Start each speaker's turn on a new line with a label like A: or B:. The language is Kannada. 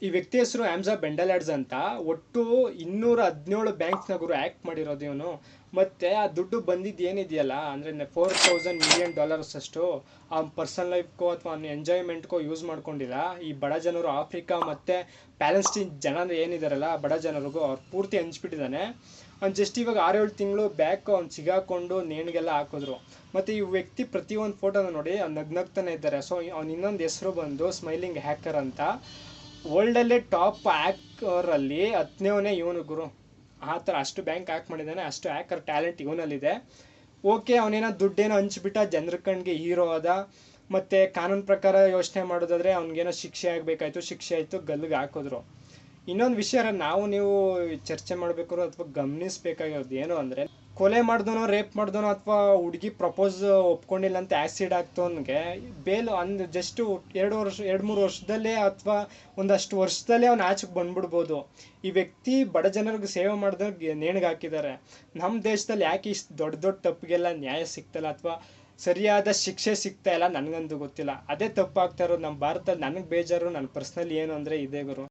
A: ಈ ವ್ಯಕ್ತಿ ಹೆಸರು ಆಮ್ಸಾ ಬೆಂಡಲಾಡ್ಸ್ ಅಂತ. ಒಟ್ಟು 217 ಬ್ಯಾಂಕ್ಸ್ನ ಗುರು ಆ್ಯಕ್ಟ್ ಮಾಡಿರೋದು ಇವನು. ಮತ್ತೆ ಆ ದುಡ್ಡು ಬಂದಿದ್ದು ಏನಿದೆಯಲ್ಲ ಅಂದರೆ $4,000 ಮಿಲಿಯನ್ ಅಷ್ಟು ಆ ಪರ್ಸನಲ್ ಲೈಫ್ಗೋ ಅಥವಾ ಅವ್ನ ಎಂಜಾಯ್ಮೆಂಟ್ಗೋ ಯೂಸ್ ಮಾಡ್ಕೊಂಡಿಲ್ಲ. ಈ ಬಡ ಜನರು ಆಫ್ರಿಕಾ ಮತ್ತು ಪ್ಯಾಲೆಸ್ಟೀನ್ ಜನ ಏನಿದಾರಲ್ಲ ಬಡ ಜನರಿಗೂ ಅವ್ರು ಪೂರ್ತಿ ಹಂಚ್ಬಿಟ್ಟಿದ್ದಾನೆ. ಅವ್ನು ಜಸ್ಟ್ ಇವಾಗ 6-7 ತಿಂಗಳು ಬ್ಯಾಕ್ ಅವ್ನು ಸಿಗಾಕೊಂಡು ನೇಣಿಗೆಲ್ಲ ಹಾಕಿದ್ರು. ಮತ್ತು ಈ ವ್ಯಕ್ತಿ ಪ್ರತಿಯೊಂದು ಫೋಟೋನ ನೋಡಿ ಅವ್ನು ನಗ್ನಗ್ತಾನೆ ಇದ್ದಾರೆ. ಸೊ ಅವ್ನು ಇನ್ನೊಂದು ಹೆಸರು ಬಂದು ಸ್ಮೈಲಿಂಗ್ ಹ್ಯಾಕರ್ ಅಂತ. ವರ್ಲ್ಡಲ್ಲೇ ಟಾಪ್ ಹ್ಯಾಕರಲ್ಲಿ 10ನೇ ಇವನು ಗುರು. ಆ ಥರ ಅಷ್ಟು ಬ್ಯಾಂಕ್ ಹ್ಯಾಕ್ ಮಾಡಿದ್ದಾನೆ, ಅಷ್ಟು ಹ್ಯಾಕರ್ ಟ್ಯಾಲೆಂಟ್ ಇವನಲ್ಲಿದೆ. ಓಕೆ, ಅವನೇನೋ ದುಡ್ಡೇನೋ ಹಂಚ್ಬಿಟ್ಟ, ಜನರ ಕಣ್ಣಿಗೆ ಹೀರೋ ಆದ. ಮತ್ತು ಕಾನೂನು ಪ್ರಕಾರ ಯೋಚನೆ ಮಾಡೋದಾದರೆ ಅವ್ನಿಗೇನೋ ಶಿಕ್ಷೆ ಆಗಬೇಕಾಯ್ತು, ಶಿಕ್ಷೆ ಆಯಿತು, ಗಲ್ಲಿಗೆ ಹಾಕಿದ್ರು. ಇನ್ನೊಂದು ವಿಷಯ ನಾವು ನೀವು ಚರ್ಚೆ ಮಾಡಬೇಕು ಅಥವಾ ಗಮನಿಸಬೇಕಾಗಿರೋದು ಏನು ಅಂದರೆ, ಕೊಲೆ ಮಾಡ್ದೋನೋ ರೇಪ್ ಮಾಡ್ದೋನೋ ಅಥವಾ ಹುಡುಗಿ ಪ್ರಪೋಸ್ ಒಪ್ಕೊಂಡಿಲ್ಲ ಅಂತ ಆ್ಯಸಿಡ್ ಹಾಕ್ತವನಿಗೆ ಬೇಲ್ ಜಸ್ಟ್ 2-3 ವರ್ಷದಲ್ಲೇ ಅಥವಾ ಒಂದಷ್ಟು ವರ್ಷದಲ್ಲೇ ಅವ್ನು ಆಚೆಗೆ ಬಂದ್ಬಿಡ್ಬೋದು. ಈ ವ್ಯಕ್ತಿ ಬಡ ಜನರಿಗೆ ಸೇವೆ ಮಾಡಿದಾಗ ನೇಣಿಗೆ ಹಾಕಿದ್ದಾರೆ. ನಮ್ಮ ದೇಶದಲ್ಲಿ ಯಾಕೆ ಇಷ್ಟು ದೊಡ್ಡ ದೊಡ್ಡ ತಪ್ಪಿಗೆಲ್ಲ ನ್ಯಾಯ ಸಿಗ್ತಲ್ಲ ಅಥವಾ ಸರಿಯಾದ ಶಿಕ್ಷೆ ಸಿಗ್ತಾ ಇಲ್ಲ ನನಗಂತೂ ಗೊತ್ತಿಲ್ಲ. ಅದೇ ತಪ್ಪಾಗ್ತಾ ಇರೋದು ನಮ್ಮ ಭಾರತದಲ್ಲಿ. ನನಗೆ ಬೇಜಾರು, ನನ್ನ ಪರ್ಸ್ನಲಿ ಏನು ಅಂದರೆ ಇದೇ ಗುರು.